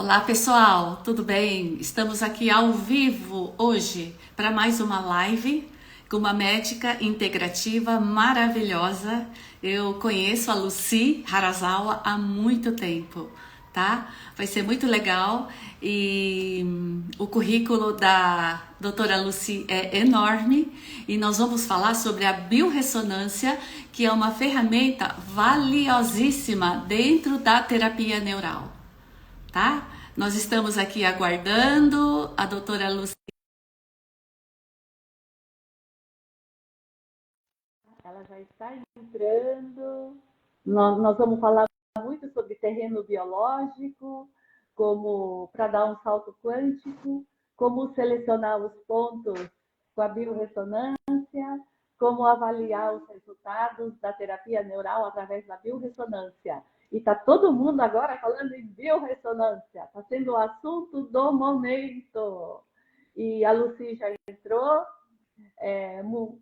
Olá pessoal, tudo bem? Estamos aqui ao vivo hoje para mais uma live com uma médica integrativa maravilhosa. Eu conheço a Lucy Harazawa há muito tempo, tá? Vai ser muito legal e o currículo da doutora Lucy é enorme e nós vamos falar sobre a biorressonância, que é uma ferramenta valiosíssima dentro da terapia neural. Tá? Nós estamos aqui aguardando a doutora Lucy. Ela já está entrando. Nós vamos falar muito sobre terreno biológico, como para dar um salto quântico, como selecionar os pontos com a biorressonância, como avaliar os resultados da terapia neural através da biorressonância. E está todo mundo agora falando em biorressonância, está sendo o assunto do momento. E a Lucy já entrou.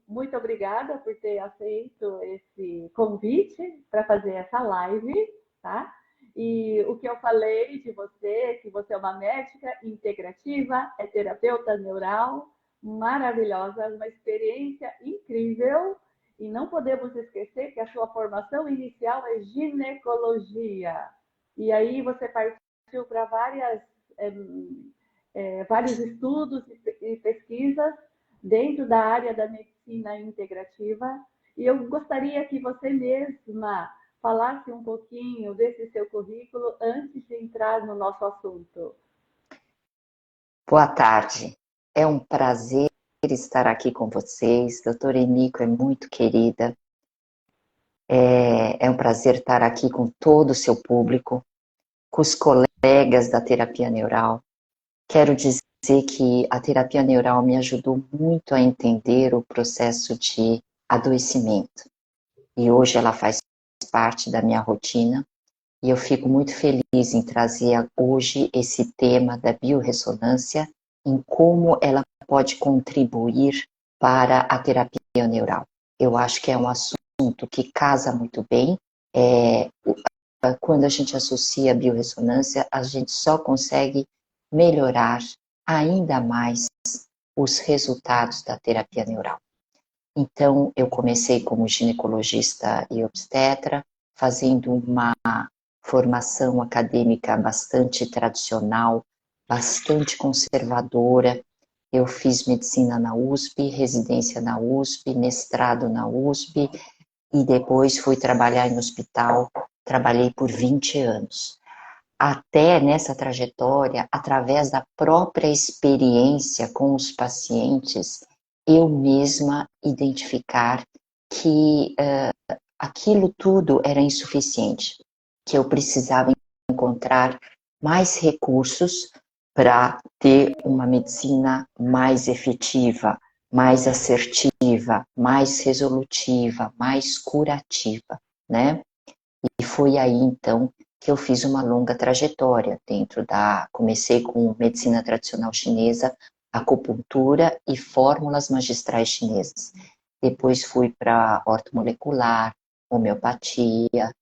Muito obrigada por ter aceito esse convite para fazer essa live, tá? E o que eu falei de você, que você é uma médica integrativa, é terapeuta neural, maravilhosa, uma experiência incrível. E não podemos esquecer que a sua formação inicial é ginecologia. E aí você partiu para vários estudos e pesquisas dentro da área da medicina integrativa. E eu gostaria que você mesma falasse um pouquinho desse seu currículo antes de entrar no nosso assunto. Boa tarde, é um prazer estar aqui com vocês. Doutora Emiko é muito querida, é um prazer estar aqui com todo o seu público, com os colegas da terapia neural. Quero dizer que a terapia neural me ajudou muito a entender o processo de adoecimento. E hoje ela faz parte da minha rotina. E eu fico muito feliz em trazer hoje esse tema da biorressonância, em como ela pode contribuir para a terapia neural. Eu acho que é um assunto que casa muito bem. Quando a gente associa a biorressonância, a gente só consegue melhorar ainda mais os resultados da terapia neural. Então, eu comecei como ginecologista e obstetra, fazendo uma formação acadêmica bastante tradicional, bastante conservadora. Eu fiz medicina na USP, residência na USP, mestrado na USP e depois fui trabalhar em hospital. Trabalhei por 20 anos. Até nessa trajetória, através da própria experiência com os pacientes, eu mesma identificar que aquilo tudo era insuficiente, que eu precisava encontrar mais recursos para ter uma medicina mais efetiva, mais assertiva, mais resolutiva, mais curativa, né? E foi aí, então, que eu fiz uma longa trajetória comecei com medicina tradicional chinesa, acupuntura e fórmulas magistrais chinesas. Depois fui para ortomolecular, homeopatia,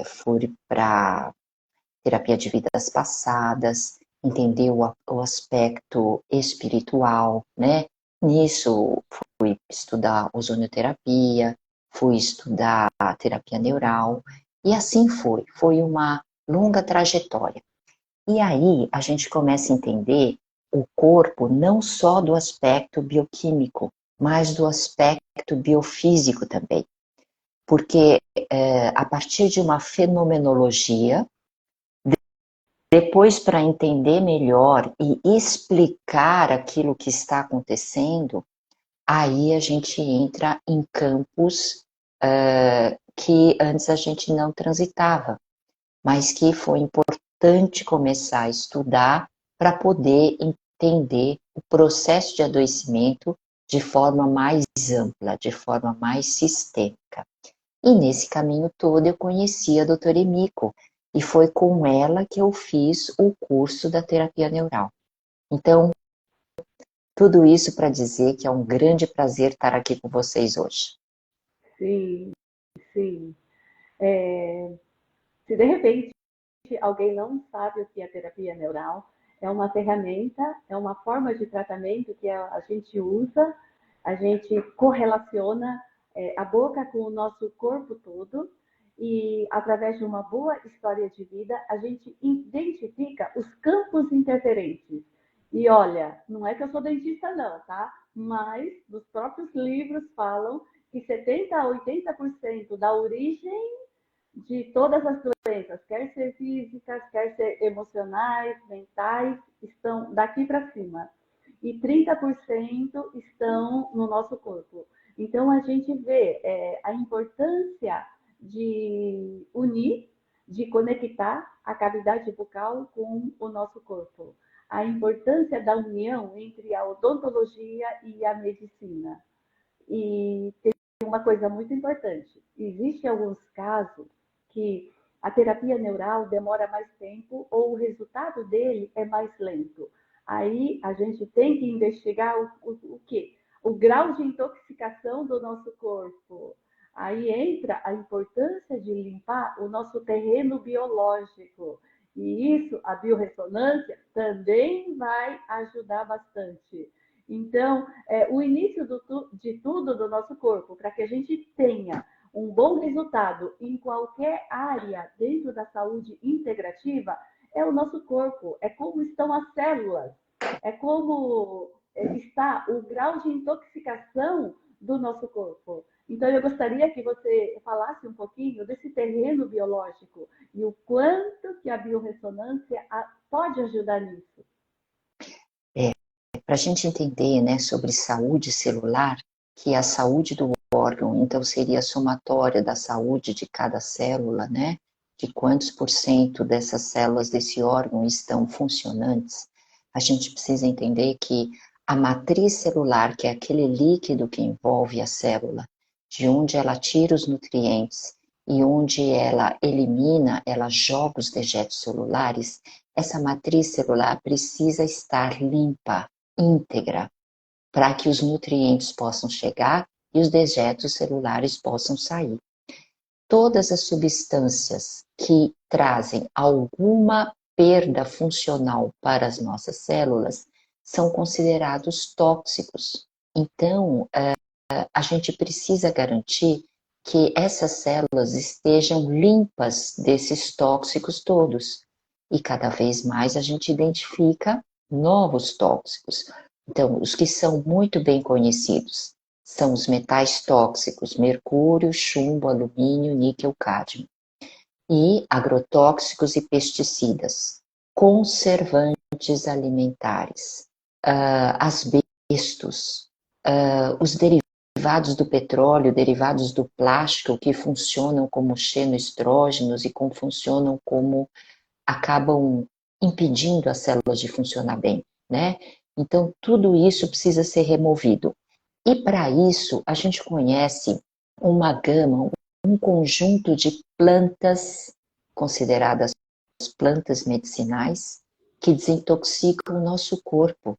fui para terapia de vidas passadas, entender o aspecto espiritual, né? Nisso fui estudar ozonioterapia, fui estudar a terapia neural, e assim foi uma longa trajetória. E aí a gente começa a entender o corpo não só do aspecto bioquímico, mas do aspecto biofísico também. Porque a partir de uma fenomenologia, depois para entender melhor e explicar aquilo que está acontecendo, aí a gente entra em campos que antes a gente não transitava, mas que foi importante começar a estudar para poder entender o processo de adoecimento de forma mais ampla, de forma mais sistêmica. E nesse caminho todo eu conheci a doutora Emiko, e foi com ela que eu fiz o curso da terapia neural. Então, tudo isso para dizer que é um grande prazer estar aqui com vocês hoje. Sim, sim. Se de repente alguém não sabe o que é terapia neural, é uma ferramenta, é uma forma de tratamento que a gente usa, a gente correlaciona a boca com o nosso corpo todo e, através de uma boa história de vida, a gente identifica os campos interferentes. E olha, não é que eu sou dentista não, tá? Mas nos próprios livros falam que 70 a 80% da origem de todas as doenças, quer ser físicas, quer ser emocionais, mentais, estão daqui para cima. E 30% estão no nosso corpo. Então, a gente vê a importância de unir, de conectar a cavidade bucal com o nosso corpo. A importância da união entre a odontologia e a medicina. E tem uma coisa muito importante. Existem alguns casos que a terapia neural demora mais tempo ou o resultado dele é mais lento. Aí a gente tem que investigar o quê? O grau de intoxicação do nosso corpo. Aí entra a importância de limpar o nosso terreno biológico. E isso, a biorressonância, também vai ajudar bastante. Então, o início de tudo do nosso corpo, para que a gente tenha um bom resultado em qualquer área dentro da saúde integrativa, é o nosso corpo, é como estão as células, é como está o grau de intoxicação do nosso corpo. Então, eu gostaria que você falasse um pouquinho desse terreno biológico e o quanto que a biorressonância pode ajudar nisso. Para a gente entender, né, sobre saúde celular, que a saúde do órgão, então, seria a somatória da saúde de cada célula, né, de quantos por cento dessas células desse órgão estão funcionantes, a gente precisa entender que a matriz celular, que é aquele líquido que envolve a célula, de onde ela tira os nutrientes e onde ela elimina, ela joga os dejetos celulares, essa matriz celular precisa estar limpa, íntegra, para que os nutrientes possam chegar e os dejetos celulares possam sair. Todas as substâncias que trazem alguma perda funcional para as nossas células são considerados tóxicos. Então, a gente precisa garantir que essas células estejam limpas desses tóxicos todos. E cada vez mais a gente identifica novos tóxicos. Então, os que são muito bem conhecidos são os metais tóxicos, mercúrio, chumbo, alumínio, níquel, cádmio. E agrotóxicos e pesticidas, conservantes alimentares, asbestos, os derivados do petróleo, derivados do plástico que funcionam como xenoestrógenos e funcionam como acabam impedindo as células de funcionar bem, né? Então, tudo isso precisa ser removido. E para isso, a gente conhece uma gama, um conjunto de plantas consideradas plantas medicinais que desintoxicam o nosso corpo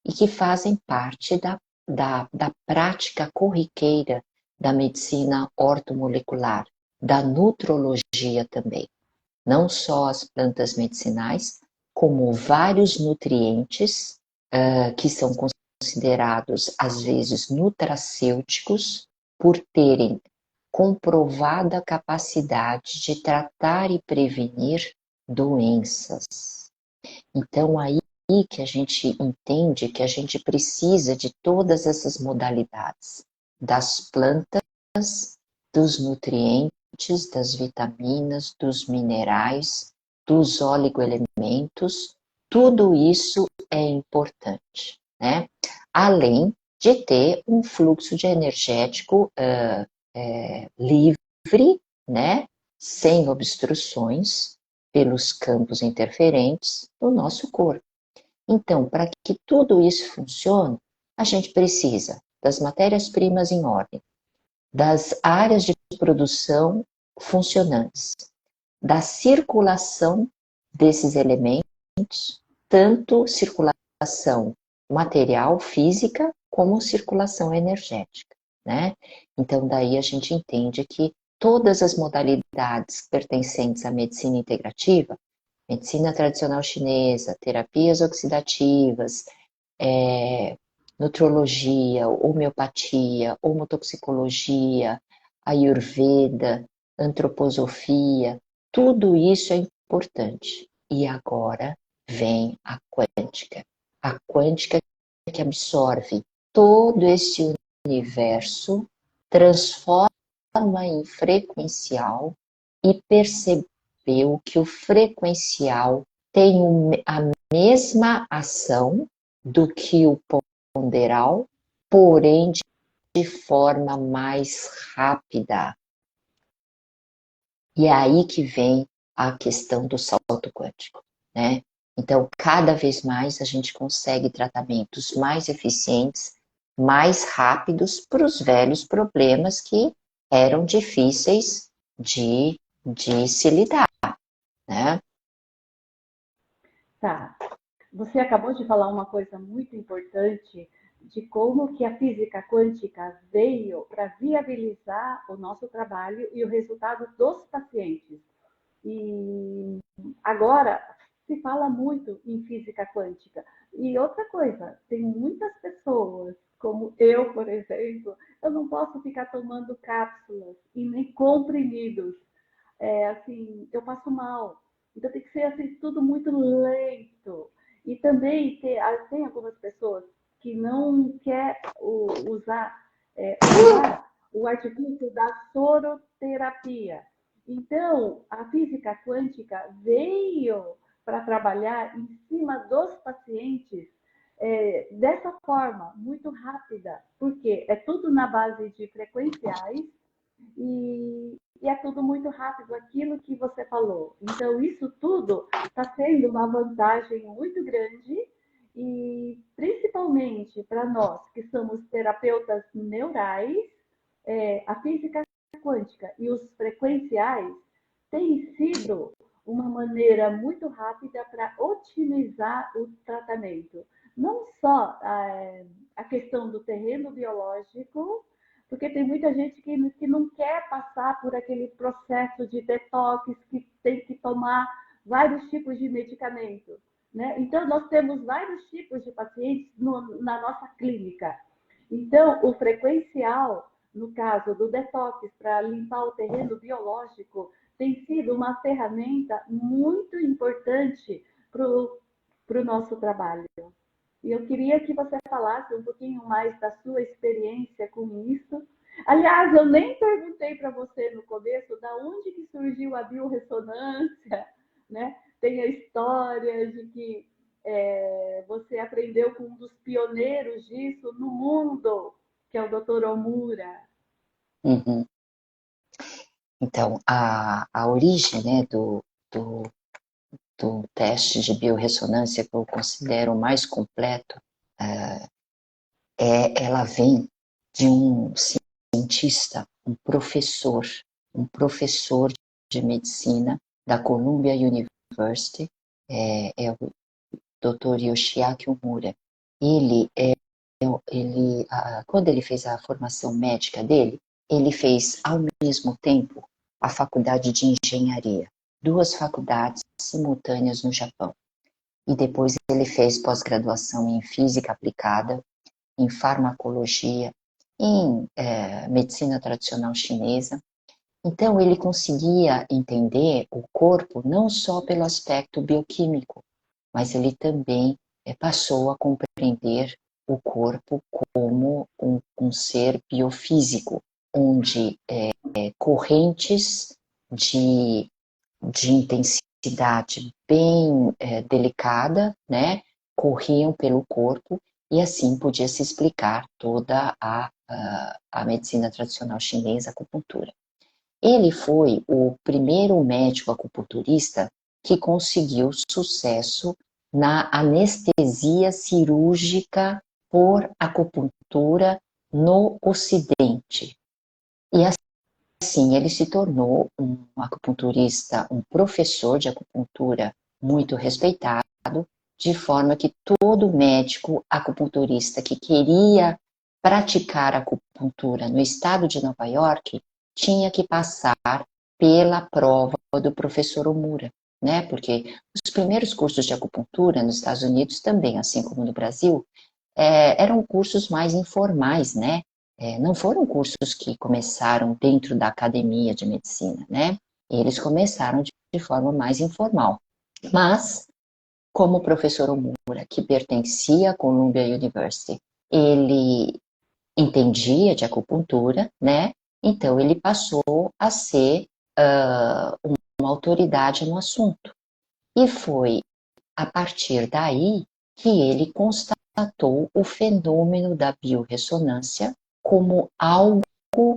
e que fazem parte da prática corriqueira da medicina ortomolecular, da nutrologia também. Não só as plantas medicinais, como vários nutrientes que são considerados, às vezes, nutracêuticos, por terem comprovada capacidade de tratar e prevenir doenças. Então, aí que a gente entende que a gente precisa de todas essas modalidades, das plantas, dos nutrientes, das vitaminas, dos minerais, dos oligoelementos, tudo isso é importante, né? Além de ter um fluxo de energético livre, né? Sem obstruções pelos campos interferentes do nosso corpo. Então, para que tudo isso funcione, a gente precisa das matérias-primas em ordem, das áreas de produção funcionantes, da circulação desses elementos, tanto circulação material, física, como circulação energética, né? Então, daí a gente entende que todas as modalidades pertencentes à medicina integrativa medicina tradicional chinesa, terapias oxidativas, nutrologia, homeopatia, homotoxicologia, ayurveda, antroposofia, tudo isso é importante. E agora vem a quântica. A quântica que absorve todo esse universo, transforma em frequencial e percebeu que o frequencial tem a mesma ação do que o ponderal, porém de forma mais rápida. E é aí que vem a questão do salto quântico, né? Então, cada vez mais a gente consegue tratamentos mais eficientes, mais rápidos para os velhos problemas que eram difíceis de se lidar, né? Tá. Você acabou de falar uma coisa muito importante de como que a física quântica veio para viabilizar o nosso trabalho e o resultado dos pacientes. E agora se fala muito em física quântica. E outra coisa, tem muitas pessoas, como eu, por exemplo, eu não posso ficar tomando cápsulas e nem comprimidos. Assim, eu passo mal. Então tem que ser assim, tudo muito lento. E também tem algumas pessoas que não quer usar o artifício da soroterapia. Então, a física quântica veio para trabalhar em cima dos pacientes dessa forma, muito rápida, porque é tudo na base de frequenciais e é tudo muito rápido, aquilo que você falou. Então, isso tudo está sendo uma vantagem muito grande e principalmente para nós que somos terapeutas neurais, a física quântica e os frequenciais têm sido uma maneira muito rápida para otimizar o tratamento. Não só a questão do terreno biológico, porque tem muita gente que não quer passar por aquele processo de detox, que tem que tomar vários tipos de medicamento. Né? Então, nós temos vários tipos de pacientes na nossa clínica. Então, o frequencial, no caso do detox, para limpar o terreno biológico, tem sido uma ferramenta muito importante para o nosso trabalho. E eu queria que você falasse um pouquinho mais da sua experiência com isso. Aliás, eu nem perguntei para você no começo da onde que surgiu a biorressonância, né? Tem a história de que você aprendeu com um dos pioneiros disso no mundo, que é o Dr. Omura. Uhum. Então, a origem, né, do teste de biorressonância, que eu considero o mais completo, ela vem de um cientista, um professor de medicina da Columbia University, é o Dr. Yoshiaki Omura. Quando ele fez a formação médica dele, ele fez ao mesmo tempo a faculdade de engenharia, duas faculdades simultâneas no Japão. E depois ele fez pós-graduação em física aplicada, em farmacologia, em medicina tradicional chinesa. Então ele conseguia entender o corpo não só pelo aspecto bioquímico, mas ele também passou a compreender o corpo como um ser biofísico, onde correntes de intensidade bem delicada, né, corriam pelo corpo e assim podia se explicar toda a medicina tradicional chinesa, a acupuntura. Ele foi o primeiro médico acupunturista que conseguiu sucesso na anestesia cirúrgica por acupuntura no Ocidente. E assim, ele se tornou um acupunturista, um professor de acupuntura muito respeitado, de forma que todo médico acupunturista que queria praticar acupuntura no estado de Nova York tinha que passar pela prova do professor Omura. né? Porque os primeiros cursos de acupuntura nos Estados Unidos também, assim como no Brasil, eram cursos mais informais, né? Não foram cursos que começaram dentro da academia de medicina, né? Eles começaram de forma mais informal. Mas, como o professor Omura, que pertencia à Columbia University, ele entendia de acupuntura, né? Então, ele passou a ser uma autoridade no assunto. E foi a partir daí que ele constatou o fenômeno da biorressonância como algo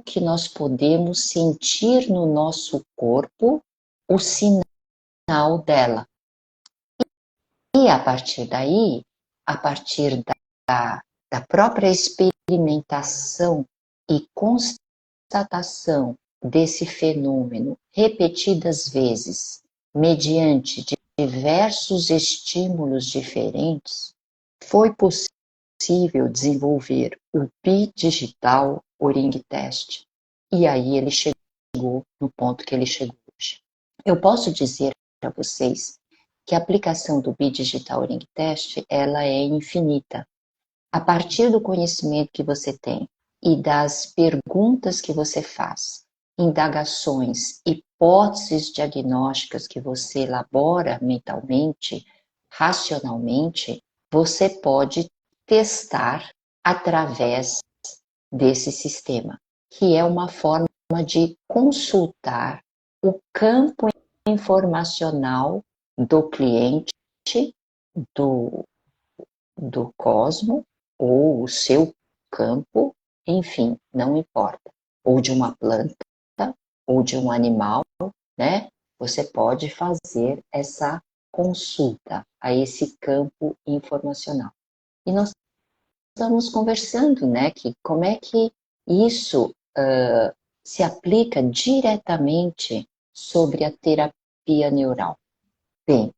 que nós podemos sentir no nosso corpo o sinal dela. E a partir daí, a partir da própria experimentação e constatação desse fenômeno repetidas vezes, mediante diversos estímulos diferentes, foi possível desenvolver o Bidigital Oring Test. E aí ele chegou no ponto que ele chegou hoje. Eu posso dizer para vocês que a aplicação do Bidigital Oring Test, ela é infinita. A partir do conhecimento que você tem e das perguntas que você faz, indagações, hipóteses diagnósticas que você elabora mentalmente, racionalmente, você pode testar através desse sistema, que é uma forma de consultar o campo informacional do cliente, do, do cosmo, ou o seu campo, enfim, não importa. Ou de uma planta, ou de um animal, né? Você pode fazer essa consulta a esse campo informacional. E nós estamos conversando, né, que como é que isso se aplica diretamente sobre a terapia neural. Bem,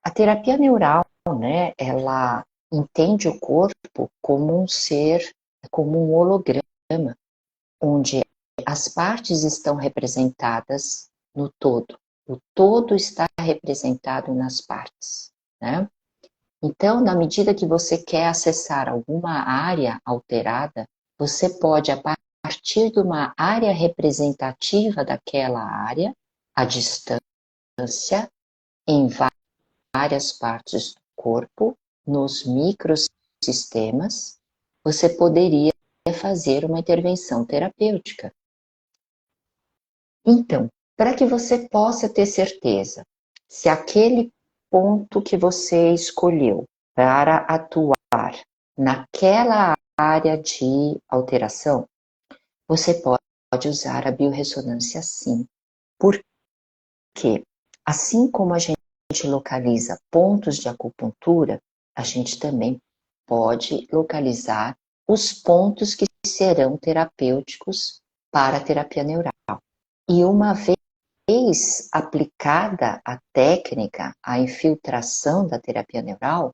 a terapia neural, né, ela entende o corpo como um ser, como um holograma, onde as partes estão representadas no todo. O todo está representado nas partes, né? Então, na medida que você quer acessar alguma área alterada, você pode, a partir de uma área representativa daquela área, à distância, em várias partes do corpo, nos microsistemas, você poderia fazer uma intervenção terapêutica. Então, para que você possa ter certeza se aquele ponto que você escolheu para atuar naquela área de alteração, você pode usar a biorressonância sim. Por quê? Assim como a gente localiza pontos de acupuntura, a gente também pode localizar os pontos que serão terapêuticos para a terapia neural. E uma vez aplicada a técnica, a infiltração da terapia neural,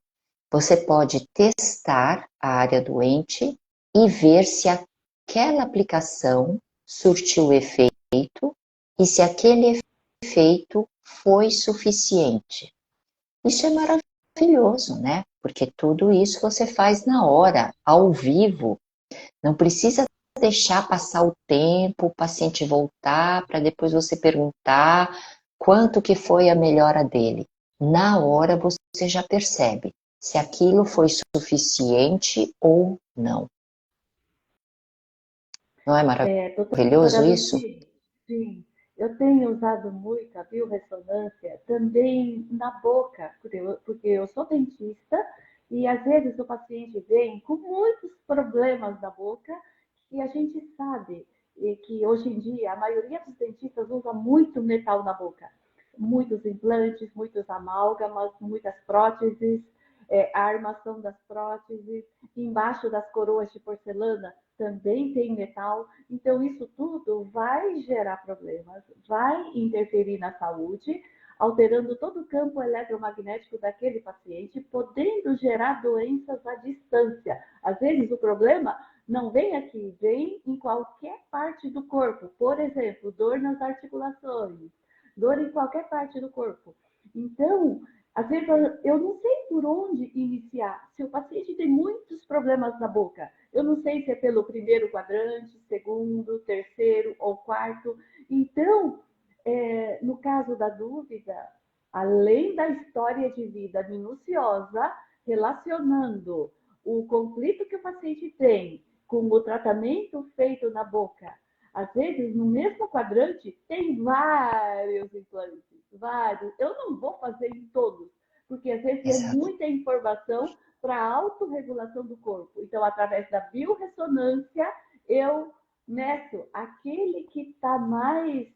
você pode testar a área doente e ver se aquela aplicação surtiu efeito e se aquele efeito foi suficiente. Isso é maravilhoso, né? Porque tudo isso você faz na hora, ao vivo. Não precisa deixar passar o tempo, o paciente voltar, para depois você perguntar quanto que foi a melhora dele. Na hora você já percebe se aquilo foi suficiente ou não. Não é maravilhoso Doutora isso? Luci, sim, eu tenho usado muito a biorressonância também na boca, porque eu sou dentista e às vezes o paciente vem com muitos problemas na boca e a gente sabe que hoje em dia a maioria dos dentistas usa muito metal na boca. Muitos implantes, muitos amálgamas, muitas próteses, a armação das próteses, embaixo das coroas de porcelana também tem metal. Então, isso tudo vai gerar problemas, vai interferir na saúde, alterando todo o campo eletromagnético daquele paciente, podendo gerar doenças à distância. Às vezes, o problema não vem aqui, vem em qualquer parte do corpo. Por exemplo, dor nas articulações, dor em qualquer parte do corpo. Então, às vezes eu não sei por onde iniciar. Se o paciente tem muitos problemas na boca, eu não sei se é pelo primeiro quadrante, segundo, terceiro ou quarto. Então, no caso da dúvida, além da história de vida minuciosa, relacionando o conflito que o paciente tem com o tratamento feito na boca, às vezes no mesmo quadrante tem vários implantes, vários. Eu não vou fazer em todos, porque às vezes é Exato. muita informação para a autorregulação do corpo. Então, através da biorressonância, eu meço aquele que está mais,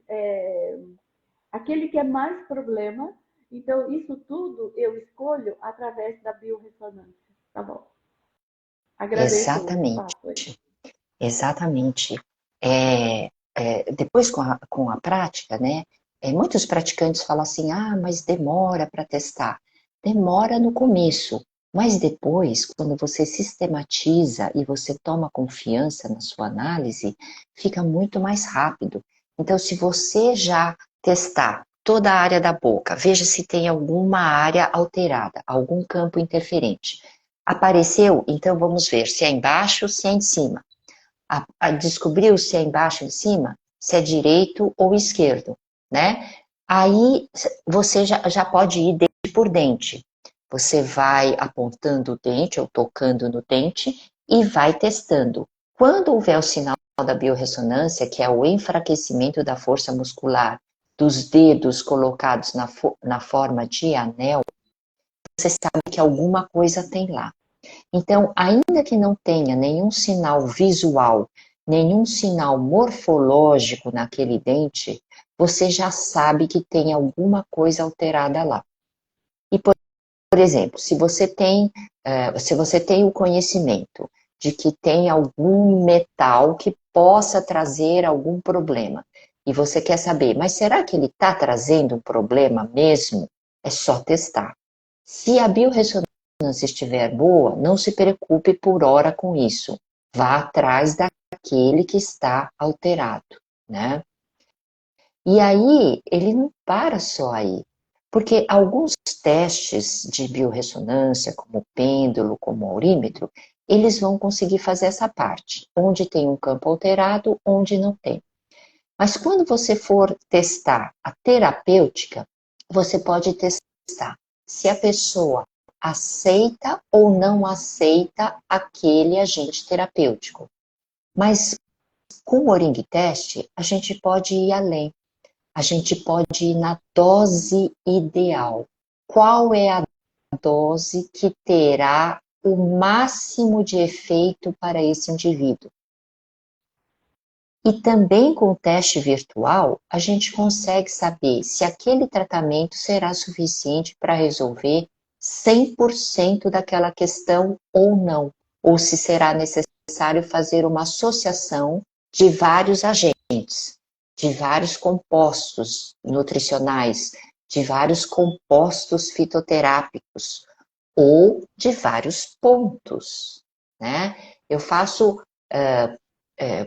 aquele que é mais problema. Então, isso tudo eu escolho através da biorressonância. Tá bom. Agradeço o Exatamente. espaço aí. Exatamente. Depois, com a prática, né? Muitos praticantes falam assim, mas demora para testar. Demora no começo, mas depois, quando você sistematiza e você toma confiança na sua análise, fica muito mais rápido. Então, se você já testar toda a área da boca, veja se tem alguma área alterada, algum campo interferente. Apareceu? Então vamos ver se é embaixo, se é em cima. Descobriu se é embaixo ou em cima, se é direito ou esquerdo, né? Aí você já pode ir dente por dente. Você vai apontando o dente ou tocando no dente e vai testando. Quando houver o sinal da biorressonância, que é o enfraquecimento da força muscular dos dedos colocados na forma de anel, você sabe que alguma coisa tem lá. Então, ainda que não tenha nenhum sinal visual, nenhum sinal morfológico naquele dente, você já sabe que tem alguma coisa alterada lá. E, por exemplo, se você tem o conhecimento de que tem algum metal que possa trazer algum problema, e você quer saber, mas será que ele está trazendo um problema mesmo? É só testar. Se a biorressonância estiver boa, não se preocupe por hora com isso. Vá atrás daquele que está alterado, né? E aí, ele não para só aí, porque alguns testes de biorressonância, como o pêndulo, como o aurímetro, eles vão conseguir fazer essa parte, onde tem um campo alterado, onde não tem. Mas quando você for testar a terapêutica, você pode testar se a pessoa aceita ou não aceita aquele agente terapêutico. Mas com o Ring Test, a gente pode ir além. A gente pode ir na dose ideal. Qual é a dose que terá o máximo de efeito para esse indivíduo? E também com o teste virtual, a gente consegue saber se aquele tratamento será suficiente para resolver 100% daquela questão ou não, ou se será necessário fazer uma associação de vários agentes, de vários compostos nutricionais, de vários compostos fitoterápicos, ou de vários pontos, né? Eu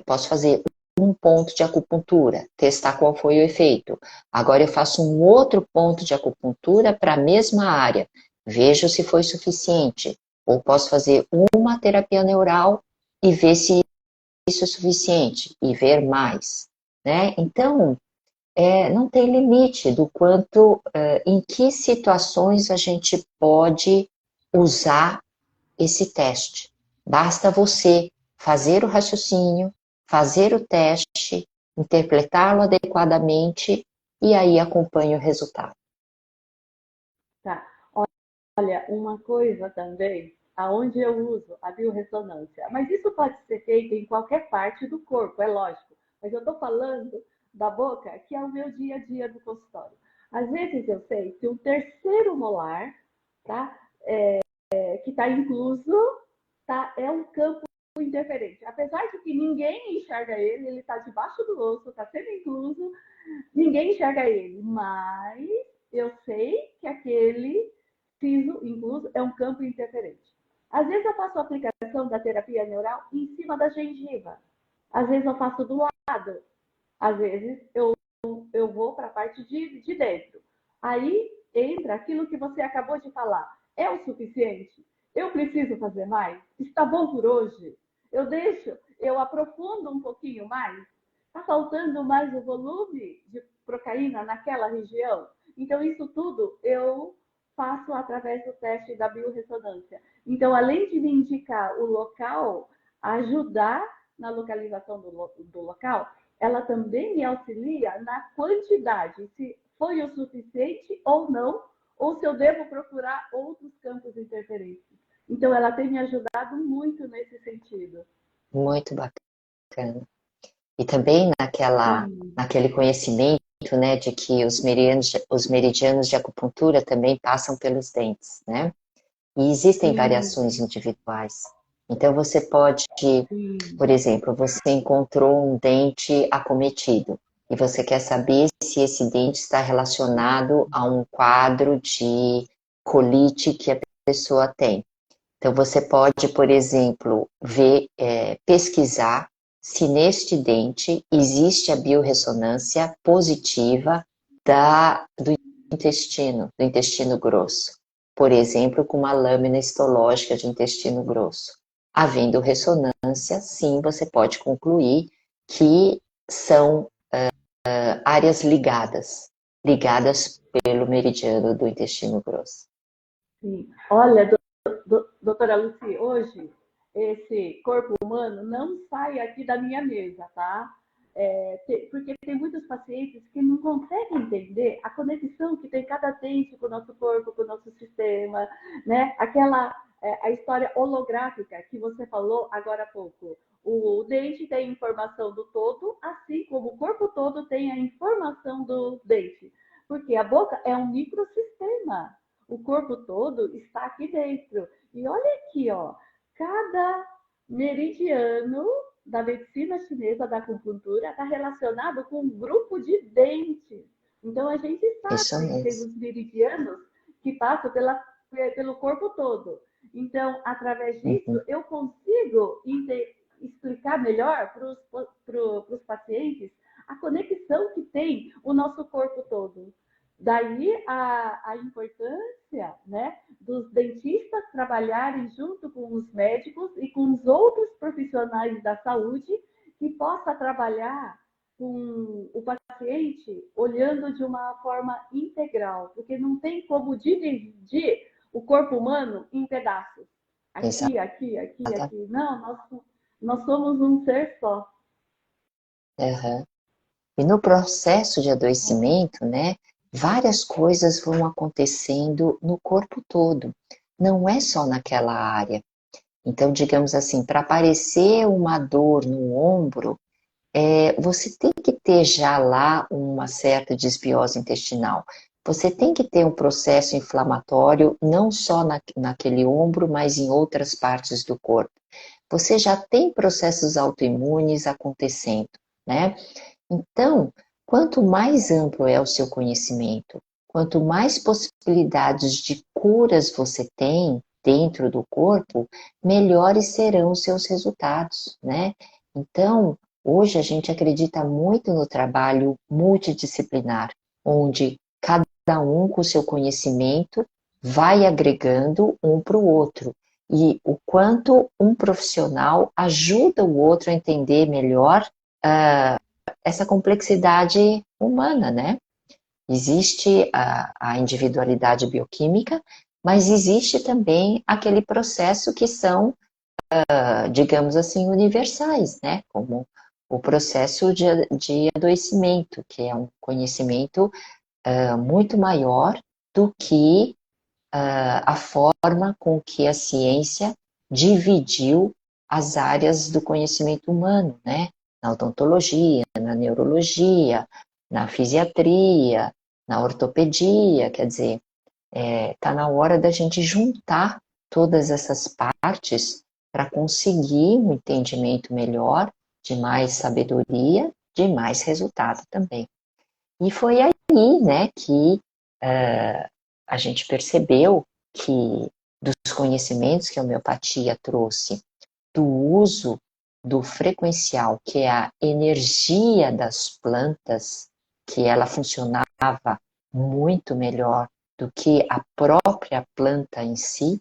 posso fazer um ponto de acupuntura, testar qual foi o efeito. Agora eu faço um outro ponto de acupuntura para a mesma área, vejo se foi suficiente. Ou posso fazer uma terapia neural e ver se isso é suficiente e ver mais, né? Então, não tem limite do quanto, em que situações a gente pode usar esse teste. Basta você fazer o raciocínio, fazer o teste, interpretá-lo adequadamente e aí acompanhe o resultado. Tá. Olha, uma coisa também, aonde eu uso a biorressonância, mas isso pode ser feito em qualquer parte do corpo, é lógico. Mas eu estou falando da boca, que é o meu dia a dia do consultório. Às vezes eu sei que o terceiro molar, tá? Que está incluso, tá? É um campo interferente. Apesar de que ninguém enxerga ele, ele está debaixo do osso, está sendo incluso, ninguém enxerga ele, mas eu sei que aquele piso incluso é um campo interferente. Às vezes eu faço a aplicação da terapia neural em cima da gengiva. Às vezes eu faço do lado. Às vezes eu eu vou para a parte de dentro. Aí entra aquilo que você acabou de falar. É o suficiente? Eu preciso fazer mais? Está bom por hoje? Eu deixo, eu aprofundo um pouquinho mais? Está faltando mais o volume de procaína naquela região? Então, isso tudo eu faço através do teste da biorressonância. Então, além de me indicar o local, ajudar na localização do local, ela também me auxilia na quantidade, se foi o suficiente ou não, ou se eu devo procurar outros campos interferentes. Então, ela tem me ajudado muito nesse sentido. Muito bacana. E também Sim. naquele conhecimento, né, de que os meridianos de acupuntura também passam pelos dentes, né? E existem Sim, variações individuais. Então, você pode, sim. por exemplo, você encontrou um dente acometido e você quer saber se esse dente está relacionado a um quadro de colite que a pessoa tem. Então, você pode, por exemplo, pesquisar se neste dente existe a biorressonância positiva do intestino grosso. Por exemplo, com uma lâmina histológica de intestino grosso. Havendo ressonância, sim, você pode concluir que são áreas ligadas pelo meridiano do intestino grosso. Sim. Olha, doutora Luci, hoje esse corpo humano não sai aqui da minha mesa, tá? Porque tem muitos pacientes que não conseguem entender a conexão que tem cada dente com o nosso corpo, com o nosso sistema, né? A história holográfica que você falou agora há pouco. O dente tem informação do todo, assim como o corpo todo tem a informação do dente. Porque a boca é um microsistema. O corpo todo está aqui dentro. E olha aqui, ó, cada meridiano da medicina chinesa da acupuntura está relacionado com um grupo de dentes. Então a gente Isso sabe que tem mesmo. os meridianos que passam pelo corpo todo. Então, através disso, Uhum. eu consigo explicar melhor para os pacientes a conexão que tem o nosso corpo todo. Daí a importância, né, dos dentistas trabalharem junto com os médicos e com os outros profissionais da saúde que possa trabalhar com o paciente olhando de uma forma integral, porque não tem como dividir o corpo humano em pedaços. Aqui, aqui, aqui, Exatamente. aqui. Não, nós somos um ser só. Uhum. E no processo de adoecimento, né, várias coisas vão acontecendo no corpo todo, não é só naquela área. Então, digamos assim, para aparecer uma dor no ombro, você tem que ter já lá uma certa desbiose intestinal. Você tem que ter um processo inflamatório, não só naquele ombro, mas em outras partes do corpo. Você já tem processos autoimunes acontecendo, né? Então, quanto mais amplo é o seu conhecimento, quanto mais possibilidades de curas você tem dentro do corpo, melhores serão os seus resultados, né? Então, hoje a gente acredita muito no trabalho multidisciplinar, onde cada um com o seu conhecimento vai agregando um para o outro. E o quanto um profissional ajuda o outro a entender melhor essa complexidade humana, né? Existe a individualidade bioquímica, mas existe também aquele processo que são, digamos assim, universais, né? Como o processo de adoecimento, que é um conhecimento muito maior do que a forma com que a ciência dividiu as áreas do conhecimento humano, né? Na odontologia, na neurologia, na fisiatria, na ortopedia, quer dizer, está na hora da gente juntar todas essas partes para conseguir um entendimento melhor, de mais sabedoria, de mais resultado também. E foi aí, né, que a gente percebeu que dos conhecimentos que a homeopatia trouxe, do uso do frequencial, que é a energia das plantas, que ela funcionava muito melhor do que a própria planta em si,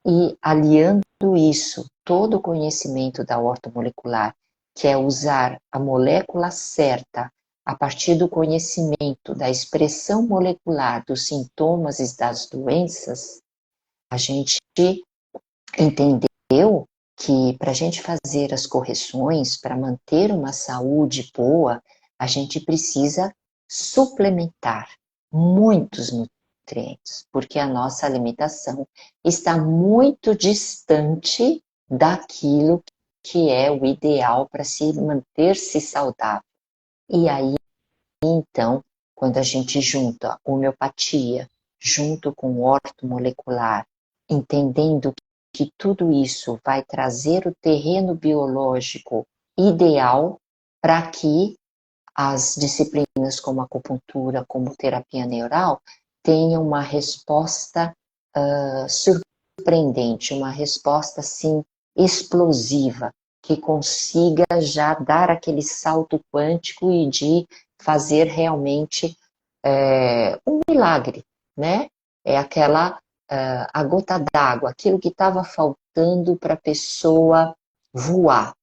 e aliando isso, todo o conhecimento da ortomolecular, que é usar a molécula certa a partir do conhecimento da expressão molecular dos sintomas e das doenças, a gente entendeu que para a gente fazer as correções, para manter uma saúde boa, a gente precisa suplementar muitos nutrientes, porque a nossa alimentação está muito distante daquilo que é o ideal para se manter-se saudável. E aí, então, quando a gente junta homeopatia junto com ortomolecular, entendendo que tudo isso vai trazer o terreno biológico ideal para que as disciplinas como acupuntura, como terapia neural, tenham uma resposta surpreendente, uma resposta assim explosiva, que consiga já dar aquele salto quântico e de fazer realmente um milagre, né? É aquela a gota d'água, aquilo que estava faltando para a pessoa voar,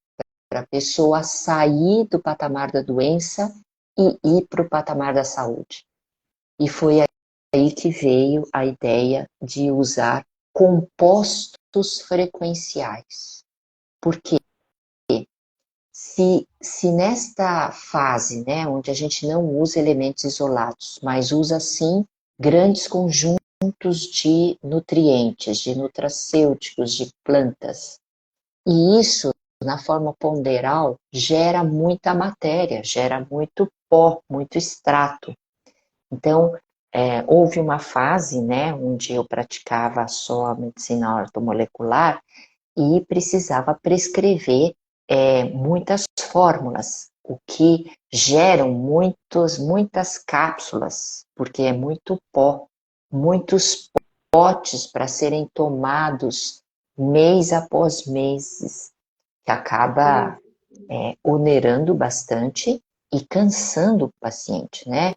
para a pessoa sair do patamar da doença e ir para o patamar da saúde. E foi aí que veio a ideia de usar compostos frequenciais. Por quê? Se nesta fase, né, onde a gente não usa elementos isolados, mas usa sim grandes conjuntos de nutrientes, de nutracêuticos, de plantas, e isso, na forma ponderal, gera muita matéria, gera muito pó, muito extrato. Então, houve uma fase, né, onde eu praticava só a medicina ortomolecular e precisava prescrever muitas fórmulas, o que geram muitas cápsulas, porque é muito pó, muitos potes para serem tomados mês após mês, que acaba onerando bastante e cansando o paciente, né?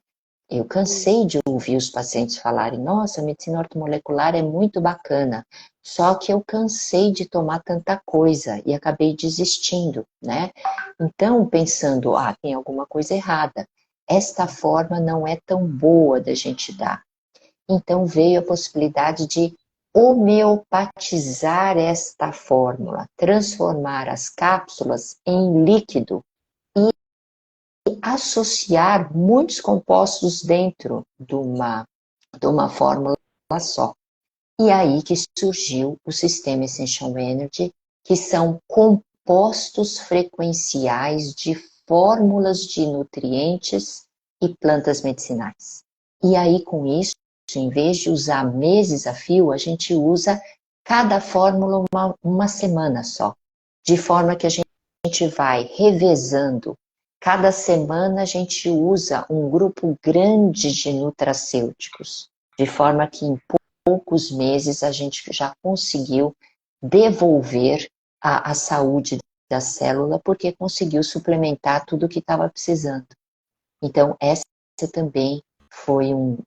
Eu cansei de ouvir os pacientes falarem, nossa, a medicina ortomolecular é muito bacana, só que eu cansei de tomar tanta coisa e acabei desistindo, né? Então, pensando, tem alguma coisa errada, esta forma não é tão boa da gente dar. Então veio a possibilidade de homeopatizar esta fórmula, transformar as cápsulas em líquido associar muitos compostos dentro de uma fórmula só. E aí que surgiu o sistema Essential Energy, que são compostos frequenciais de fórmulas de nutrientes e plantas medicinais. E aí com isso, em vez de usar meses a fio, a gente usa cada fórmula uma semana só, de forma que a gente vai revezando. Cada semana a gente usa um grupo grande de nutracêuticos, de forma que em poucos meses a gente já conseguiu devolver a saúde da célula, porque conseguiu suplementar tudo o que estava precisando. Então, essa também foi um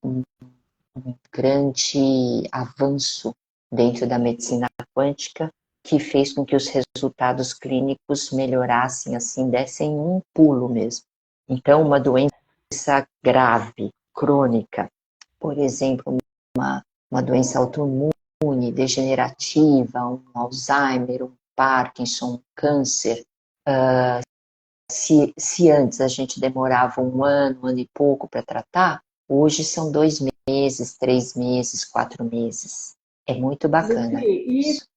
grande avanço dentro da medicina quântica, que fez com que os resultados clínicos melhorassem, assim, dessem um pulo mesmo. Então, uma doença grave, crônica, por exemplo, uma doença autoimune, degenerativa, um Alzheimer, um Parkinson, um câncer, se antes a gente demorava um ano e pouco para tratar, hoje são 2 meses, 3 meses, 4 meses. É muito bacana Luci, isso.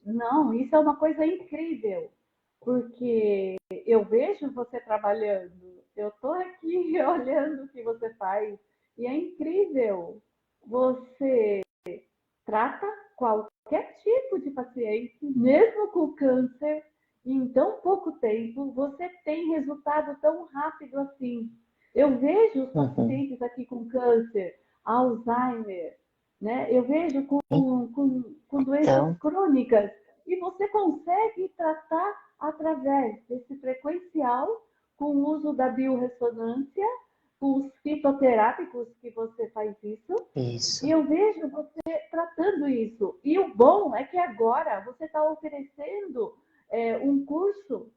não, isso é uma coisa incrível, porque eu vejo você trabalhando, eu estou aqui olhando o que você faz, e é incrível. Você trata qualquer tipo de paciente, mesmo com câncer, e em tão pouco tempo você tem resultado tão rápido assim. Eu vejo os pacientes aqui com câncer, Alzheimer, né? Eu vejo com doenças Então, crônicas, e você consegue tratar através desse frequencial, com o uso da biorressonância, com os fitoterápicos que você faz isso. Isso. E eu vejo você tratando isso. E o bom é que agora você está oferecendo um curso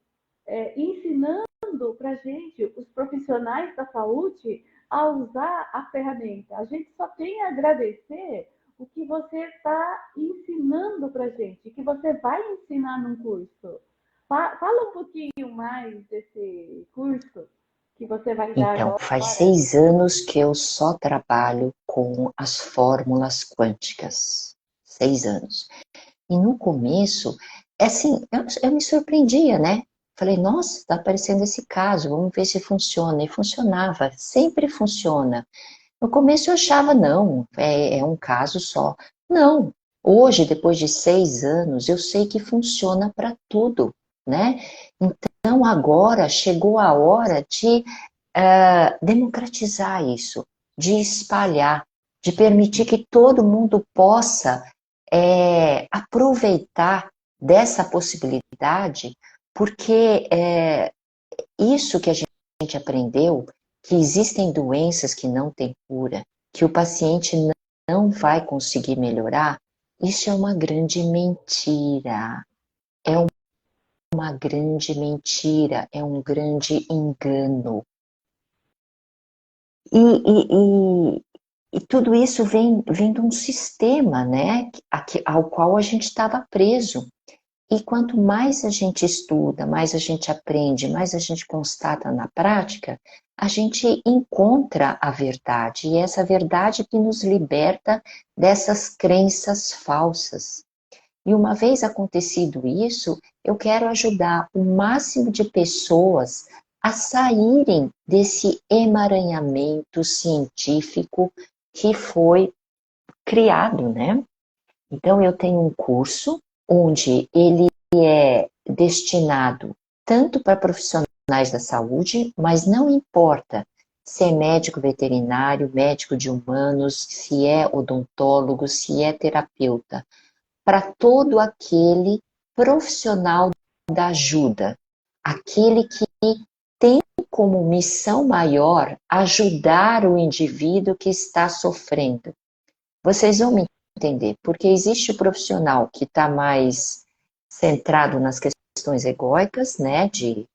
ensinando para gente, os profissionais da saúde, a usar a ferramenta. A gente só tem a agradecer o que você está ensinando para gente, que você vai ensinar num curso. Fala um pouquinho mais desse curso que você vai dar Então, faz agora. 6 anos que eu só trabalho com as fórmulas quânticas. 6 anos. E no começo, assim, eu me surpreendia, né? Falei, nossa, está aparecendo esse caso, vamos ver se funciona. E funcionava, sempre funciona. No começo eu achava, não, é um caso só. Não, hoje, depois de 6 anos, eu sei que funciona para tudo, né? Então agora chegou a hora de democratizar isso, de espalhar, de permitir que todo mundo possa aproveitar dessa possibilidade, porque isso que a gente aprendeu, que existem doenças que não têm cura, que o paciente não vai conseguir melhorar, isso é uma grande mentira. É uma grande mentira, é um grande engano. E tudo isso vem de um sistema, né, ao qual a gente estava preso. E quanto mais a gente estuda, mais a gente aprende, mais a gente constata na prática, a gente encontra a verdade. E é essa verdade que nos liberta dessas crenças falsas. E uma vez acontecido isso, eu quero ajudar o máximo de pessoas a saírem desse emaranhamento científico que foi criado, né? Então, eu tenho um curso onde ele é destinado tanto para profissionais da saúde, mas não importa se é médico veterinário, médico de humanos, se é odontólogo, se é terapeuta, para todo aquele profissional da ajuda, aquele que tem como missão maior ajudar o indivíduo que está sofrendo. Vocês vão me entender, porque existe o profissional que está mais centrado nas questões egóicas, né, que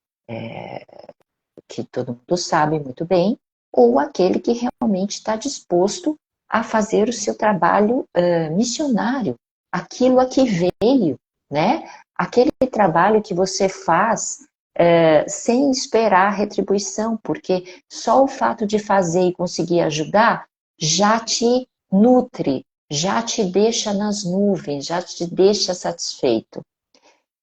todo mundo sabe muito bem, ou aquele que realmente está disposto a fazer o seu trabalho missionário, aquilo a que veio, né? Aquele trabalho que você faz sem esperar retribuição, porque só o fato de fazer e conseguir ajudar já te nutre, já te deixa nas nuvens, já te deixa satisfeito.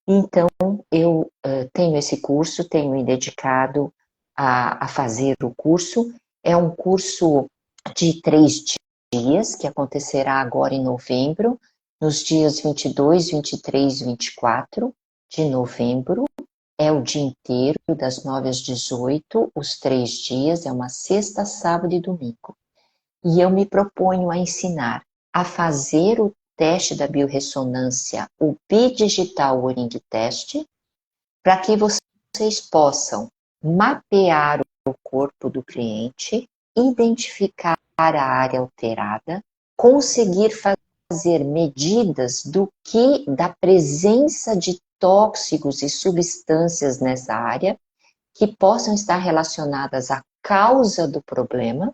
Então, eu tenho esse curso, tenho me dedicado a fazer o curso. É um curso de 3 dias, que acontecerá agora em novembro, nos dias 22, 23 e 24 de novembro. É o dia inteiro, das 9 às 18, os 3 dias, é uma sexta, sábado e domingo. E eu me proponho a ensinar a fazer o teste da biorressonância, o Bidigital Uring Test, para que vocês possam mapear o corpo do cliente, identificar a área alterada, conseguir fazer medidas da presença de tóxicos e substâncias nessa área que possam estar relacionadas à causa do problema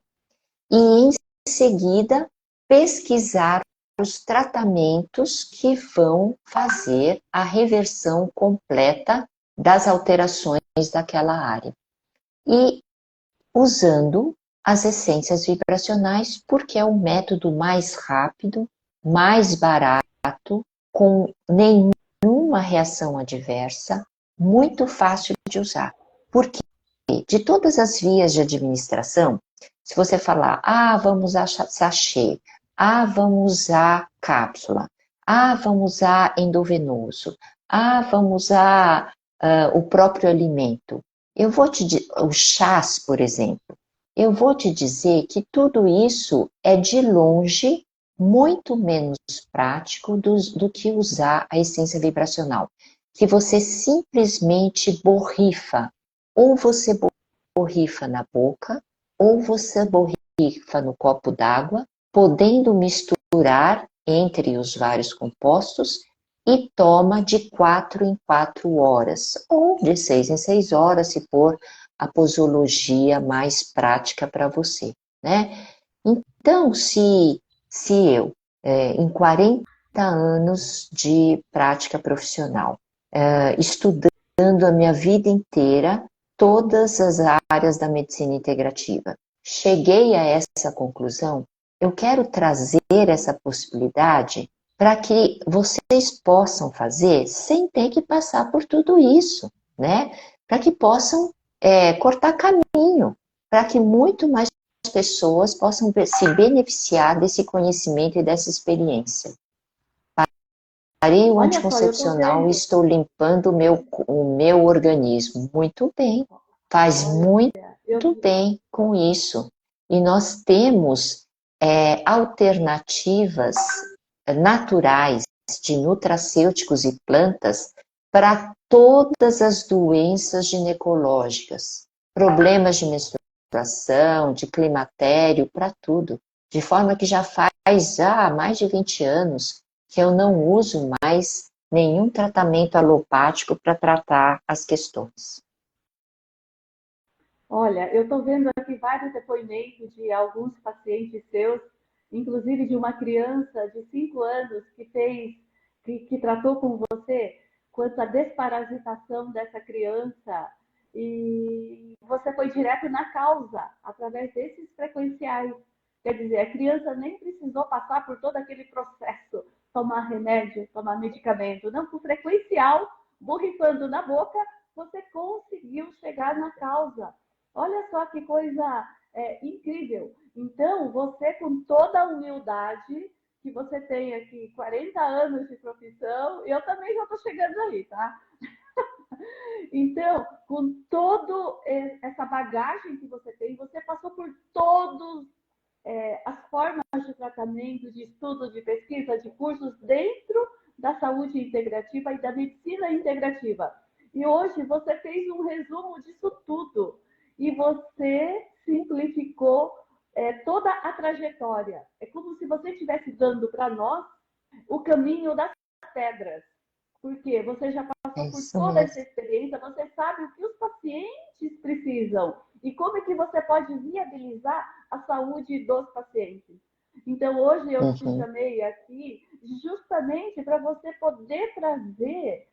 e, em seguida, pesquisar os tratamentos que vão fazer a reversão completa das alterações daquela área. E usando as essências vibracionais, porque é o método mais rápido, mais barato, com nenhuma reação adversa, muito fácil de usar. Porque de todas as vias de administração, se você falar, vamos usar sachê, vamos usar cápsula, vamos usar endovenoso, vamos usar o próprio alimento. Eu vou te dizer, o chás, por exemplo, eu vou te dizer que tudo isso é de longe muito menos prático do que usar a essência vibracional, que você simplesmente borrifa, ou você borrifa na boca, ou você borrifa no copo d'água, podendo misturar entre os vários compostos e toma de 4 em 4 horas, ou de 6 em 6 horas, se for a posologia mais prática para você, né? Então, se eu, em 40 anos de prática profissional, estudando a minha vida inteira, todas as áreas da medicina integrativa, cheguei a essa conclusão, eu quero trazer essa possibilidade para que vocês possam fazer sem ter que passar por tudo isso, né? Para que possam cortar caminho, para que muito mais pessoas possam se beneficiar desse conhecimento e dessa experiência. Parei o Olha só, eu estou anticoncepcional e vendo. estou limpando o meu organismo. Muito bem, faz muito Olha, eu, bem com isso. E nós temos alternativas naturais de nutracêuticos e plantas para todas as doenças ginecológicas, problemas de menstruação, de climatério, para tudo. De forma que já faz mais de 20 anos que eu não uso mais nenhum tratamento alopático para tratar as questões. olha, eu estou vendo aqui vários depoimentos de alguns pacientes seus, inclusive de uma criança de 5 anos que tratou com você quanto à desparasitação dessa criança e você foi direto na causa através desses frequenciais. Quer dizer, a criança nem precisou passar por todo aquele processo, tomar remédio, tomar medicamento. Não, com frequencial, borrifando na boca, você conseguiu chegar na causa. Olha só que coisa incrível. Então, você, com toda a humildade, que você tem aqui 40 anos de profissão, eu também já estou chegando aí, tá? Então, com toda essa bagagem que você tem, você passou por todas as formas de tratamento, de estudo, de pesquisa, de cursos dentro da saúde integrativa e da medicina integrativa. E hoje você fez um resumo disso tudo e você simplificou toda a trajetória. É como se você estivesse dando para nós o caminho das pedras, porque você já É passou por isso toda essa mesmo. experiência, você sabe o que os pacientes precisam e como é que você pode viabilizar a saúde dos pacientes. Então, hoje eu te Uhum. chamei aqui justamente para você poder trazer,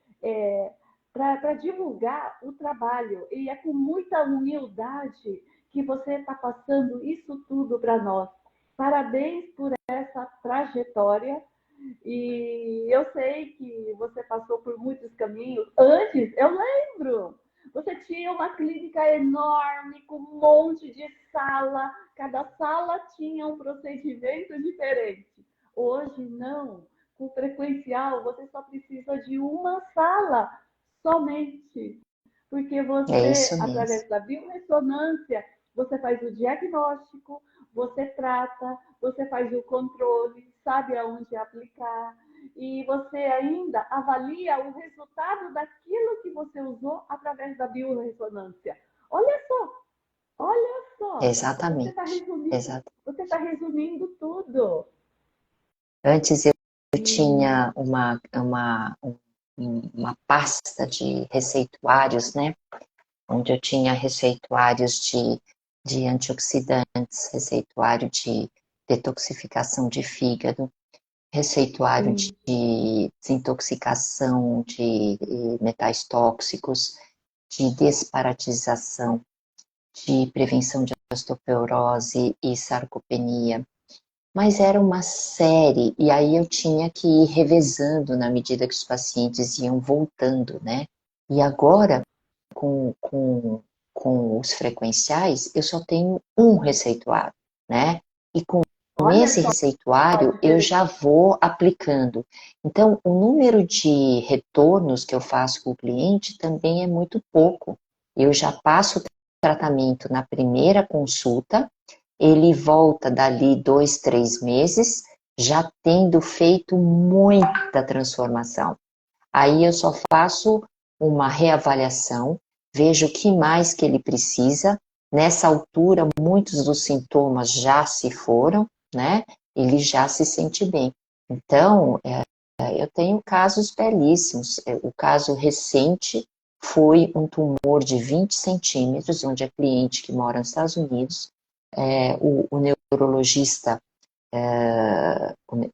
para divulgar o trabalho. E é com muita humildade que você está passando isso tudo para nós. Parabéns por essa trajetória e eu sei que você passou por muitos caminhos. Antes, eu lembro, você tinha uma clínica enorme, com um monte de sala. Cada sala tinha um procedimento diferente. Hoje, não. Com frequencial, você só precisa de uma sala somente. Porque É você, isso mesmo. através da biorressonância, você faz o diagnóstico, você trata, você faz o controle, sabe aonde aplicar, e você ainda avalia o resultado daquilo que você usou através da biorressonância. Olha só, olha só, Exatamente. Exato. você está resumindo tudo. Antes eu E, tinha uma pasta de receituários, né? Onde eu tinha receituários de antioxidantes, receituário de detoxificação de fígado, receituário sim, de desintoxicação de metais tóxicos, de desparatização, de prevenção de osteoporose e sarcopenia. Mas era uma série, e aí eu tinha que ir revezando na medida que os pacientes iam voltando, né? E agora, com os frequenciais, eu só tenho um receituário, né? E com olha esse só a receituário, eu diferença. já vou aplicando. Então, o número de retornos que eu faço com o cliente também é muito pouco. Eu já passo o tratamento na primeira consulta, ele volta dali 2, 3 meses, já tendo feito muita transformação. Aí eu só faço uma reavaliação, vejo o que mais que ele precisa, Nessa altura, muitos dos sintomas já se foram, né? Ele já se sente bem. Então, eu tenho casos belíssimos. O caso recente foi um tumor de 20 centímetros, onde a cliente que mora nos Estados Unidos, o neurologista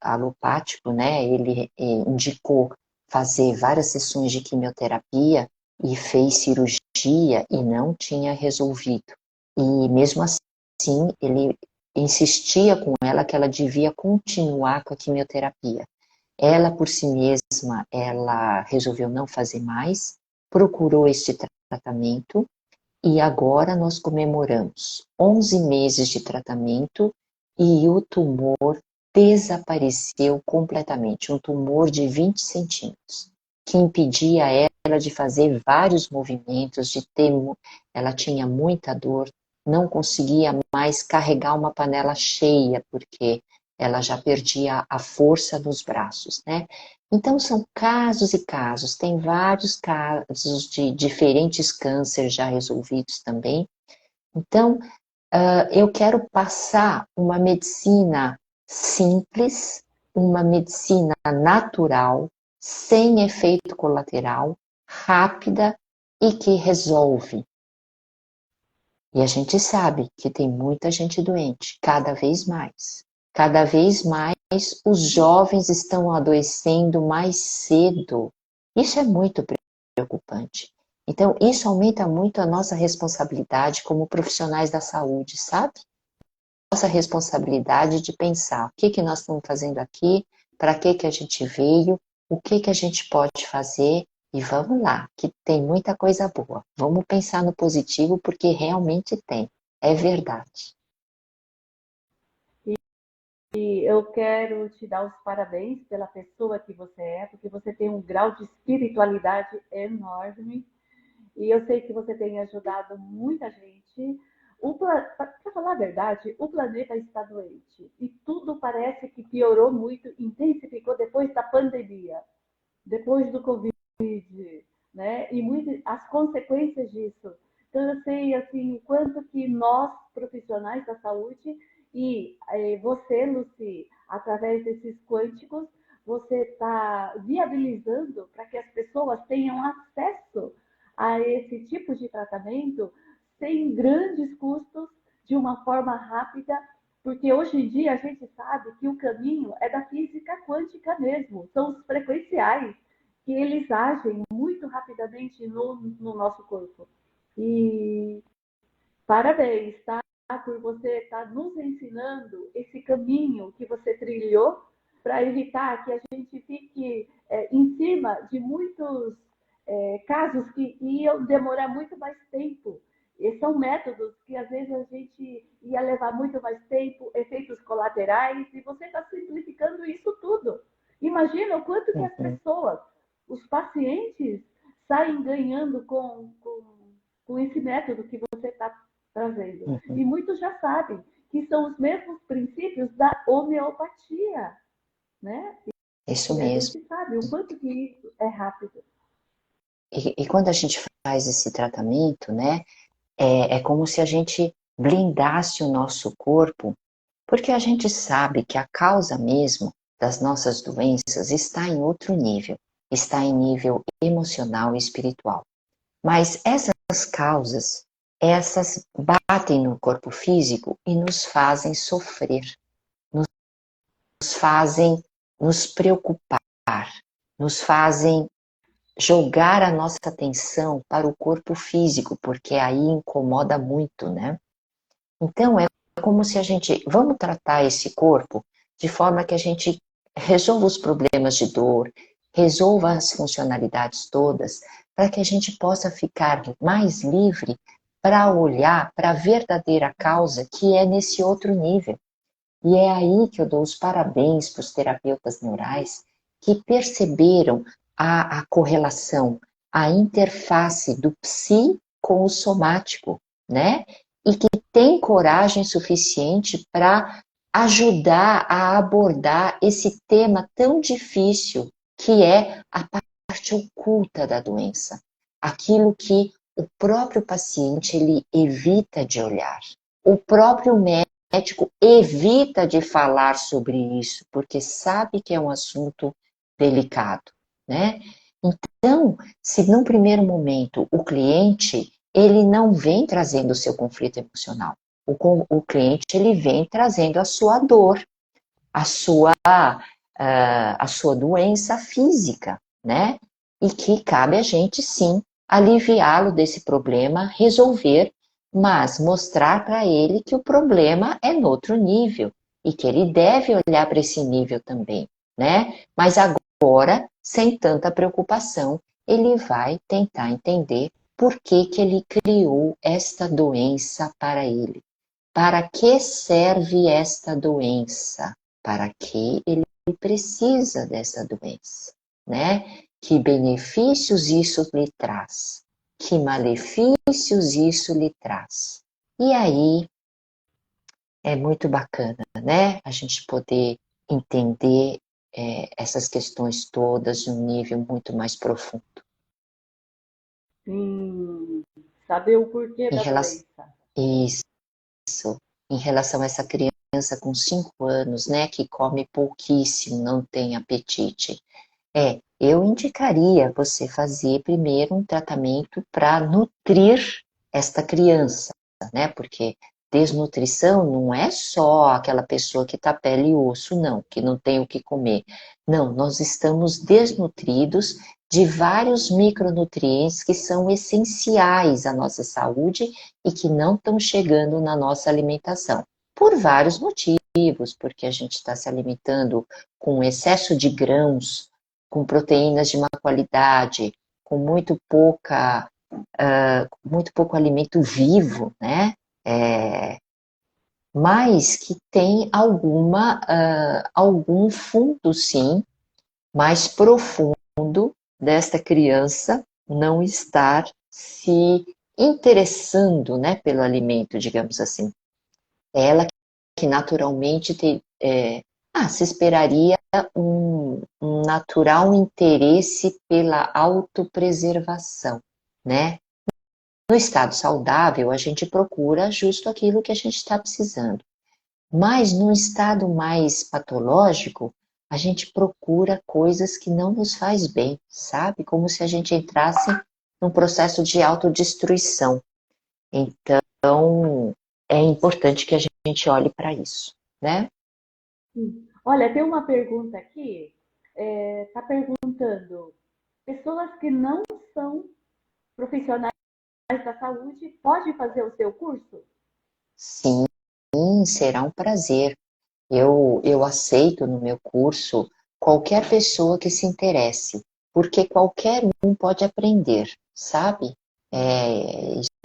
alopático, né, ele indicou fazer várias sessões de quimioterapia e fez cirurgia e não tinha resolvido. E mesmo assim, ele insistia com ela que ela devia continuar com a quimioterapia. Ela, por si mesma, ela resolveu não fazer mais, procurou este tratamento e agora nós comemoramos 11 meses de tratamento e o tumor desapareceu completamente. Um tumor de 20 centímetros, que impedia ela de fazer vários movimentos, ela tinha muita dor, não conseguia mais carregar uma panela cheia, porque ela já perdia a força nos braços, né? Então, são casos e casos, tem vários casos de diferentes cânceres já resolvidos também. Então, eu quero passar uma medicina simples, uma medicina natural, sem efeito colateral, rápida e que resolve. E a gente sabe que tem muita gente doente, cada vez mais. Cada vez mais os jovens estão adoecendo mais cedo. Isso é muito preocupante. Então, isso aumenta muito a nossa responsabilidade como profissionais da saúde, sabe? Nossa responsabilidade de pensar o que nós estamos fazendo aqui, para que a gente veio, o que a gente pode fazer e vamos lá, que tem muita coisa boa. Vamos pensar no positivo porque realmente tem, é verdade. E eu quero te dar os parabéns pela pessoa que você é, porque você tem um grau de espiritualidade enorme. E eu sei que você tem ajudado muita gente. Para falar a verdade, o planeta está doente. E tudo parece que piorou muito, intensificou depois da pandemia, depois do Covid, né? E as consequências disso. Então, eu sei assim, o quanto que nós, profissionais da saúde, e você, Lucy, através desses quânticos, você está viabilizando para que as pessoas tenham acesso a esse tipo de tratamento sem grandes custos, de uma forma rápida, porque hoje em dia a gente sabe que o caminho é da física quântica mesmo, são os frequenciais, que eles agem muito rapidamente no nosso corpo. E parabéns, tá? Por você estar nos ensinando esse caminho que você trilhou para evitar que a gente fique em cima de muitos casos que iam demorar muito mais tempo. E são métodos que às vezes a gente ia levar muito mais tempo, efeitos colaterais, e você está simplificando isso tudo. Imagina o quanto que as pessoas, os pacientes, saem ganhando com esse método que você está trazendo. E muitos já sabem que são os mesmos princípios da homeopatia, né? Isso E a mesmo. gente sabe o quanto que isso é rápido. E quando a gente faz esse tratamento, né, é como se a gente blindasse o nosso corpo, porque a gente sabe que a causa mesmo das nossas doenças está em outro nível, está em nível emocional e espiritual. Mas essas causas, essas batem no corpo físico e nos fazem sofrer, nos fazem nos preocupar, nos fazem jogar a nossa atenção para o corpo físico, porque aí incomoda muito, né? Então é como se a gente, vamos tratar esse corpo de forma que a gente resolva os problemas de dor, resolva as funcionalidades todas, para que a gente possa ficar mais livre para olhar para a verdadeira causa que é nesse outro nível. E é aí que eu dou os parabéns para os terapeutas neurais que perceberam a correlação, a interface do psi com o somático, né? E que tem coragem suficiente para ajudar a abordar esse tema tão difícil que é a parte oculta da doença. Aquilo que o próprio paciente ele evita de olhar. O próprio médico evita de falar sobre isso, porque sabe que é um assunto delicado, né? Então, se num primeiro momento o cliente ele não vem trazendo o seu conflito emocional, o cliente ele vem trazendo a sua dor, a sua doença física, né? E que cabe a gente sim aliviá-lo desse problema, resolver, mas mostrar para ele que o problema é no outro nível e que ele deve olhar para esse nível também, né? Mas agora, sem tanta preocupação, ele vai tentar entender por que que ele criou esta doença para ele. Para que serve esta doença? Para que ele precisa dessa doença, né? Que benefícios isso lhe traz? Que malefícios isso lhe traz? E aí é muito bacana, né? A gente poder entender essas questões todas de um nível muito mais profundo. Sim, saber o porquê Em da relação, doença. isso, em relação a essa criança com 5 anos, né, que come pouquíssimo, não tem apetite. Eu indicaria você fazer primeiro um tratamento para nutrir esta criança, né? Porque desnutrição não é só aquela pessoa que está pele e osso, não, que não tem o que comer. Não, nós estamos desnutridos de vários micronutrientes que são essenciais à nossa saúde e que não estão chegando na nossa alimentação. Por vários motivos, porque a gente está se alimentando com excesso de grãos, com proteínas de má qualidade, com muito pouco alimento vivo, né? Mas que tem algum fundo, sim, mais profundo desta criança não estar se interessando, né, pelo alimento, digamos assim. Ela que naturalmente se esperaria um natural interesse pela autopreservação, né? No estado saudável, a gente procura justo aquilo que a gente está precisando. Mas no estado mais patológico, a gente procura coisas que não nos faz bem, sabe? Como se a gente entrasse num processo de autodestruição. Então, é importante que a gente olhe para isso, né? Sim. Olha, tem uma pergunta aqui. Está perguntando: pessoas que não são profissionais da saúde podem fazer o seu curso? Sim, será um prazer. Eu aceito no meu curso qualquer pessoa que se interesse, porque qualquer um pode aprender, sabe?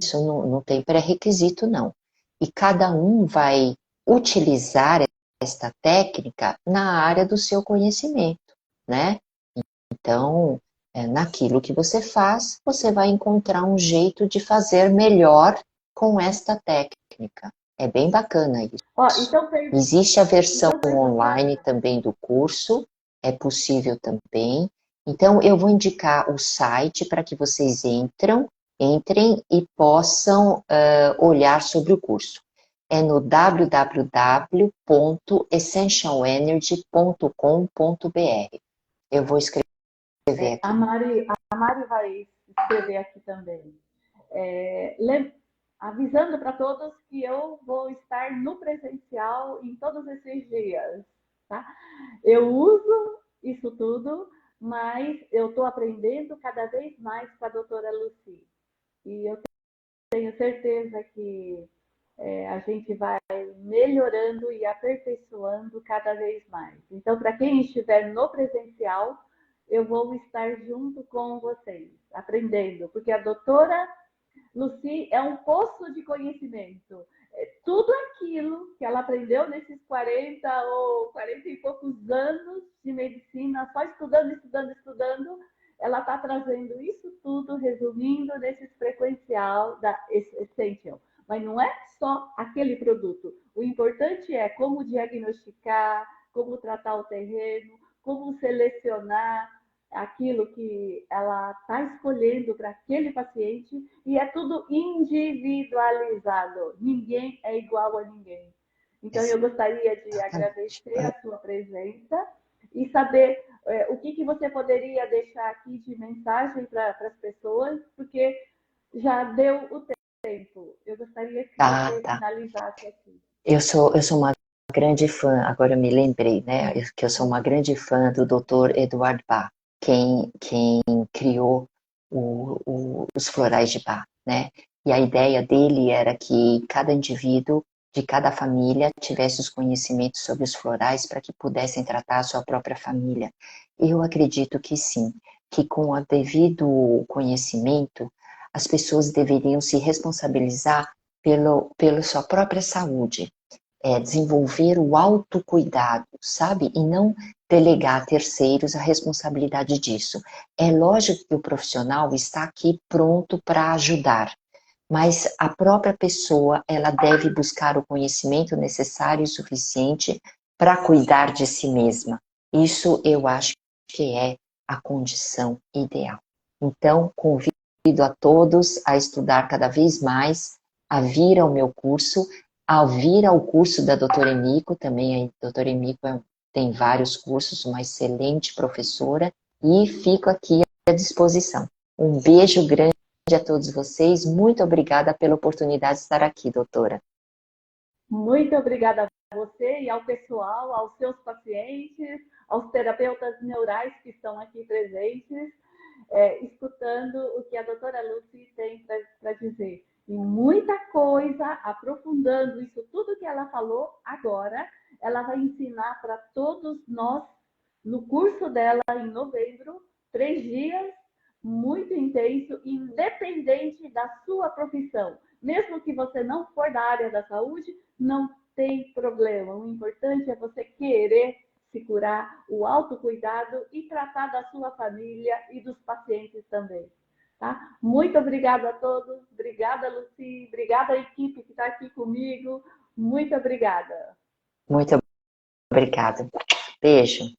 Isso não tem pré-requisito, não. E cada um vai utilizar esta técnica na área do seu conhecimento, né? Então, naquilo que você faz, você vai encontrar um jeito de fazer melhor com esta técnica. É bem bacana isso. Ó, Existe a versão então online pergunta. também do curso, é possível também. Então, eu vou indicar o site para que vocês entrem e possam olhar sobre o curso. É no www.essentialenergy.com.br. Eu vou escrever A aqui. Mari vai escrever aqui também. É, avisando para todos que eu vou estar no presencial em todos esses dias, tá? Eu uso isso tudo, mas eu estou aprendendo cada vez mais com a doutora Lucy. E eu tenho certeza que a gente vai melhorando e aperfeiçoando cada vez mais. Então, para quem estiver no presencial, eu vou estar junto com vocês, aprendendo, porque a doutora Lucy é um poço de conhecimento. Tudo aquilo que ela aprendeu nesses 40 ou 40 e poucos anos de medicina, só estudando, estudando, estudando, ela está trazendo isso tudo, resumindo nesse frequencial da Essential. Mas não é só aquele produto. O importante é como diagnosticar, como tratar o terreno, como selecionar aquilo que ela está escolhendo para aquele paciente e é tudo individualizado. Ninguém é igual a ninguém. Então, eu gostaria de Exatamente. agradecer a sua presença e saber o que você poderia deixar aqui de mensagem para as pessoas, porque já deu o tempo. Eu gostaria que Tá, você tá. finalizasse aqui. Eu sou uma grande fã, agora eu me lembrei, né, que eu sou uma grande fã do Dr. Eduard Bach, quem criou os florais de Bach, né? E a ideia dele era que cada indivíduo de cada família tivesse os conhecimentos sobre os florais para que pudessem tratar a sua própria família. Eu acredito que sim, que com o devido conhecimento, as pessoas deveriam se responsabilizar pela sua própria saúde, desenvolver o autocuidado, sabe? E não delegar a terceiros a responsabilidade disso. É lógico que o profissional está aqui pronto para ajudar, mas a própria pessoa, ela deve buscar o conhecimento necessário e suficiente para cuidar de si mesma. Isso eu acho que é a condição ideal. Então, convido a todos a estudar cada vez mais, a vir ao meu curso, a vir ao curso da doutora Emiko, também a doutora Emiko tem vários cursos, uma excelente professora, e fico aqui à disposição. Um beijo grande a todos vocês. Muito obrigada pela oportunidade de estar aqui, doutora. Muito obrigada a você e ao pessoal, aos seus pacientes, aos terapeutas neurais que estão aqui presentes, escutando o que a doutora Lucy tem para dizer. E muita coisa, aprofundando isso tudo que ela falou agora, ela vai ensinar para todos nós no curso dela em novembro, 3 dias, muito intenso, independente da sua profissão. Mesmo que você não for da área da saúde, não tem problema. O importante é você querer se curar, o autocuidado e tratar da sua família e dos pacientes também. Tá? Muito obrigada a todos. Obrigada, Lucy. Obrigada à equipe que está aqui comigo. Muito obrigada. Muito obrigada. Beijo.